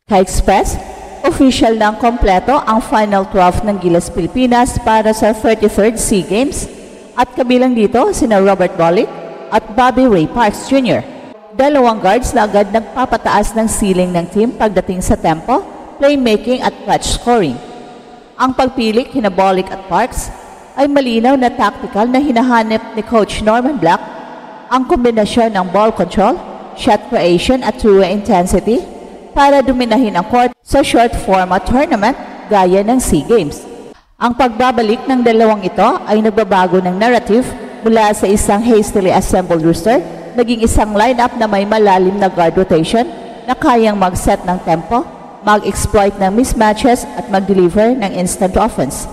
Ka-Express, official ng kompleto ang Final 12 ng Gilas Pilipinas para sa 33rd SEA Games at kabilang dito sina Robert Bolick at Bobby Ray Parks Jr. Dalawang guards na agad nagpapataas ng ceiling ng team pagdating sa tempo, playmaking at clutch scoring. Ang pagpili kina Bolick at Parks ay malinaw na tactical na hinahanap ni Coach Norman Black, ang kombinasyon ng ball control, shot creation at two-way intensity para dominahin ang court sa short format tournament gaya ng SEA Games. Ang pagbabalik ng dalawang ito ay nagbabago ng narrative mula sa isang hastily assembled roster naging isang lineup na may malalim na guard rotation na kayang mag-set ng tempo, mag-exploit ng mismatches at mag-deliver ng instant offense.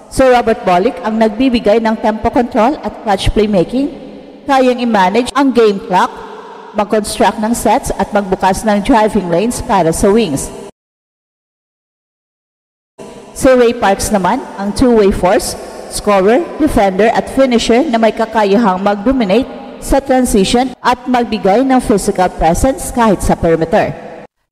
So Robert Bolick ang nagbibigay ng tempo control at clutch playmaking, kayang i-manage ang game clock, mag-construct ng sets at magbukas ng driving lanes para sa wings. Si Ray Parks naman ang two-way force, scorer, defender at finisher na may kakayahang mag-dominate sa transition at magbigay ng physical presence kahit sa perimeter.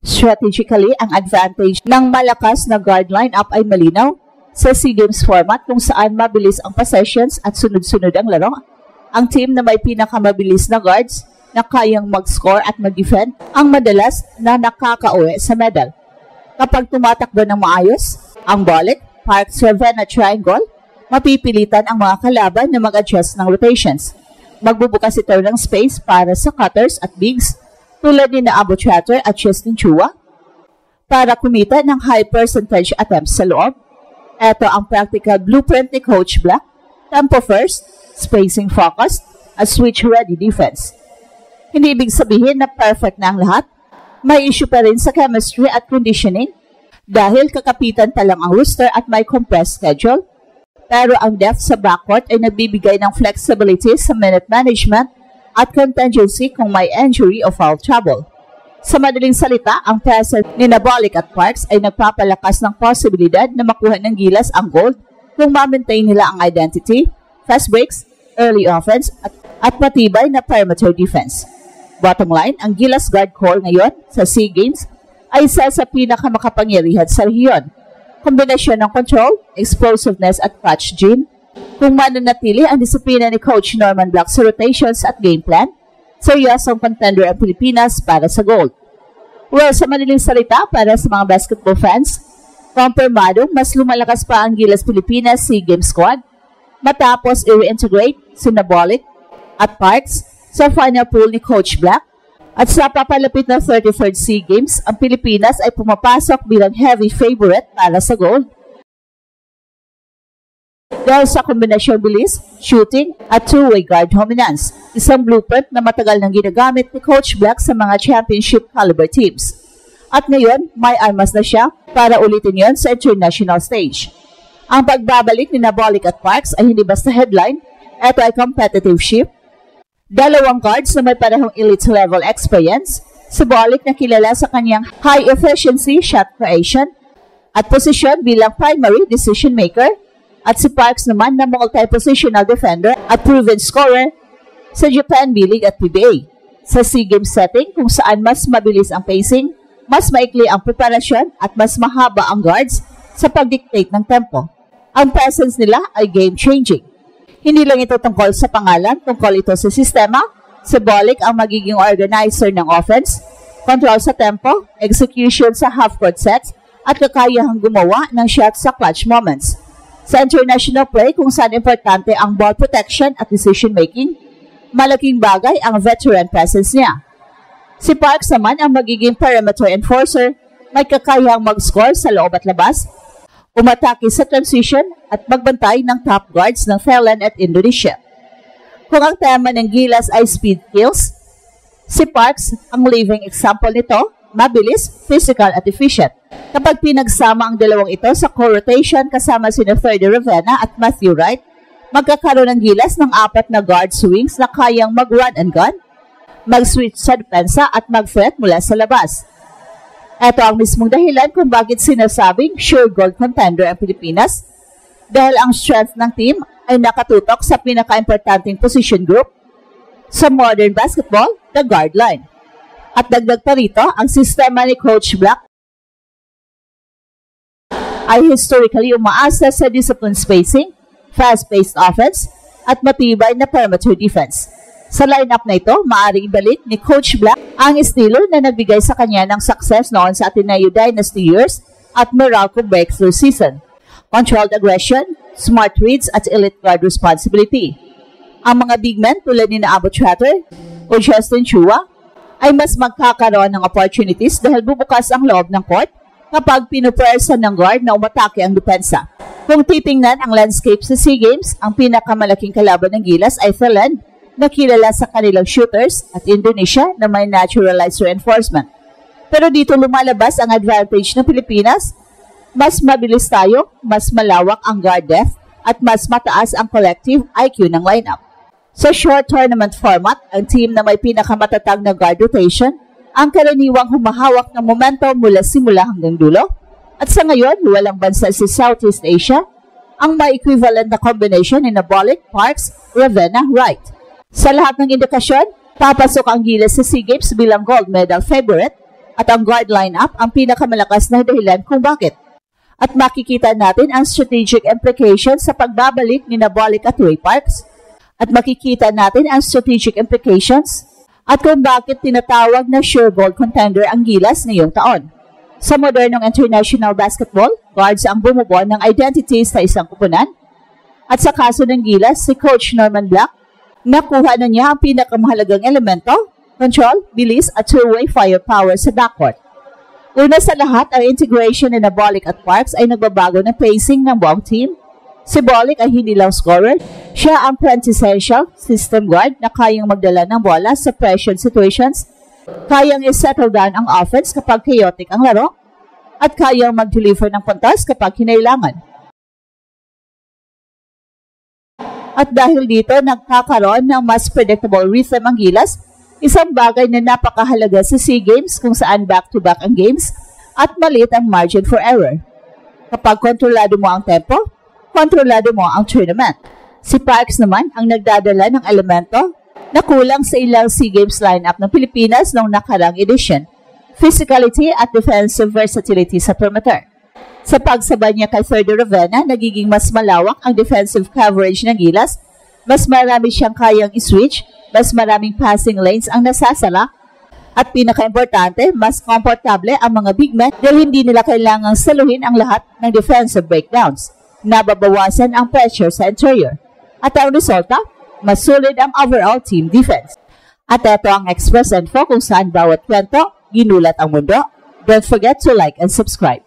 Strategically, ang advantage ng malakas na guard lineup ay malinaw sa SEA Games format kung saan mabilis ang possessions at sunod-sunod ang laro. Ang team na may pinakamabilis na guards na kayang mag-score at mag-defend ang madalas na nakakauwi sa medal. Kapag tumatakbo ng maayos, ang Bolick, Parks, Ravenna triangle, mapipilitan ang mga kalaban na mag-adjust ng rotations. Magbubukas ito ng space para sa cutters at bigs tulad ni na Abu Chatter at Justin Chua para kumita ng high percentage attempts sa loob. Ito ang practical blueprint ni Coach Black: tempo first, spacing focused, at switch-ready defense. Hindi ibig sabihin na perfect na ang lahat. May issue pa rin sa chemistry at conditioning dahil kakapitan pa lang ang roster at may compressed schedule. Pero ang depth sa backcourt ay nagbibigay ng flexibility sa minute management at contingency kung may injury o foul trouble. Sa madaling salita, ang presence ni Bolick at Parks ay nagpapalakas ng posibilidad na makuha ng Gilas ang gold kung ma-maintain nila ang identity, fast breaks, early offense at matibay na perimeter defense. Bottom line, ang Gilas guard core ngayon sa SEA Games ay isa sa pinakamakapangyarihan sa rehiyon. Kombinasyon ng control, explosiveness at clutch gene. Kung mananatili ang disiplina ni Coach Norman Black sa rotations at game plan, seryosong contender ang Pilipinas para sa gold. Well, sa madaling salita, para sa mga basketball fans, kumpirmadong mas lumalakas pa ang Gilas Pilipinas SEA Games squad matapos i-reintegrate si Bolick at Parks sa final pool ni Coach Black. At sa papalapit na 33rd SEA Games, ang Pilipinas ay pumapasok bilang heavy favorite para sa gold. Dahil sa kombinasyong bilis, shooting at two-way guard dominance, isang blueprint na matagal nang ginagamit ni Coach Black sa mga championship caliber teams. At ngayon, may armas na siya para ulitin yon sa international stage. Ang pagbabalik ni Bolick at Parks ay hindi basta headline, ito ay competitive shift. Dalawang guards na may parehong elite level experience, si Bolick na kilala sa kanyang high efficiency shot creation at posisyon bilang primary decision maker, at si Parks naman na multi-positional defender at proven scorer sa Japan B-League at PBA. Sa SEA Games setting kung saan mas mabilis ang pacing, mas maikli ang preparasyon at mas mahaba ang guards sa pagdictate ng tempo. Ang presence nila ay game-changing. Hindi lang ito tungkol sa pangalan, tungkol ito sa sistema. Si Bolick ang magiging organizer ng offense, control sa tempo, execution sa half-court sets, at kakayahang gumawa ng shots sa clutch moments. Sa international play kung saan importante ang ball protection at decision-making, malaking bagay ang veteran presence niya. Si Parks naman ang magiging perimeter enforcer, may kakayahang mag-score sa loob at labas, umatake sa transition at magbantay ng top guards ng Thailand at Indonesia. Kung ang tema ng Gilas ay speed kills, si Parks ang living example nito, mabilis, physical at efficient. Kapag pinagsama ang dalawang ito sa co-rotation kasama sina Ferdy Ravenna at Matthew Wright, magkakaroon ng Gilas ng 4 na guard swings na kayang mag-run and gun, mag-switch sa depensa at mag-threat mula sa labas. Ito ang mismong dahilan kung bakit sinasabing sure gold contender ang Pilipinas dahil ang strength ng team ay nakatutok sa pinaka-importanting position group sa modern basketball, the guard line. At dagdag pa rito, ang sistema ni Coach Black ay historically umaasa sa disciplined spacing, fast-paced offense, at matibay na perimeter defense. Sa lineup na ito, maaaring ibalik ni Coach Black ang estilo na nagbigay sa kanya ng success noon sa Ateneo Dynasty years at Meralco breakthrough season. Controlled aggression, smart reads at elite guard responsibility. Ang mga big men tulad ni Abo Trotter o Justin Chua ay mas magkakaroon ng opportunities dahil bubukas ang loob ng court kapag pinupersa ng guard na umatake ang depensa. Kung titingnan ang landscape sa SEA Games, ang pinakamalaking kalaban ng Gilas ay Thailand na kilala sa kanilang shooters at Indonesia na may naturalized reinforcement. Pero dito lumalabas ang advantage ng Pilipinas. Mas mabilis tayo, mas malawak ang guard depth at mas mataas ang collective IQ ng lineup. Sa short tournament format, ang team na may pinakamatatag na guard rotation ang karaniwang humahawak ng momentum mula simula hanggang dulo. At sa ngayon, walang bansa sa Southeast Asia ang may equivalent na combination ni Nabolic, Parks, Ravenna, Wright. Sa lahat ng indikasyon, papasok ang Gilas sa SEA Games bilang gold medal favorite at ang guard lineup ang pinakamalakas na dahilan kung bakit. At makikita natin ang strategic implications sa pagbabalik ni Nabolic at Ray Parks. At makikita natin ang strategic implications at kung bakit tinatawag na sure gold contender ang Gilas ngayong taon. Sa modernong international basketball, guards ang bumubuo ng identity sa isang kupunan. At sa kaso ng Gilas, si Coach Norman Black, nakuha na niya ang pinakamahalagang elemento, control, bilis at two-way firepower sa backcourt. Una sa lahat, ang integration ni Bolic at Parks ay nagbabago ng pacing ng buong team. Si Bolic ay hindi lang scorer, siya ang quintessential system guard na kayang magdala ng bola sa pressure situations, kayang i-settle down ang offense kapag chaotic ang laro, at kayang mag-deliver ng puntos kapag kinailangan. At dahil dito, nagkakaroon ng mas predictable rhythm ang Gilas, isang bagay na napakahalaga sa SEA Games kung saan back-to-back ang games at maliit ang margin for error. Kapag kontrolado mo ang tempo, kontrolado mo ang tournament. Si Parks naman ang nagdadala ng elemento na kulang sa ilang SEA Games lineup ng Pilipinas noong nakarang edition, physicality at defensive versatility sa perimeter. Sa pagsabay niya kay Ferdo Ravenna, nagiging mas malawak ang defensive coverage ng Gilas, mas marami siyang kayang i-switch, mas maraming passing lanes ang nasasara, at pinaka-importante, mas komportable ang mga big men dahil hindi nila kailangang saluhin ang lahat ng defensive breakdowns. Nababawasan ang pressure sa interior. At ang resulta, mas solid ang overall team defense. At ito ang Express Info kung saan bawat kwento, ginulat ang mundo. Don't forget to like and subscribe.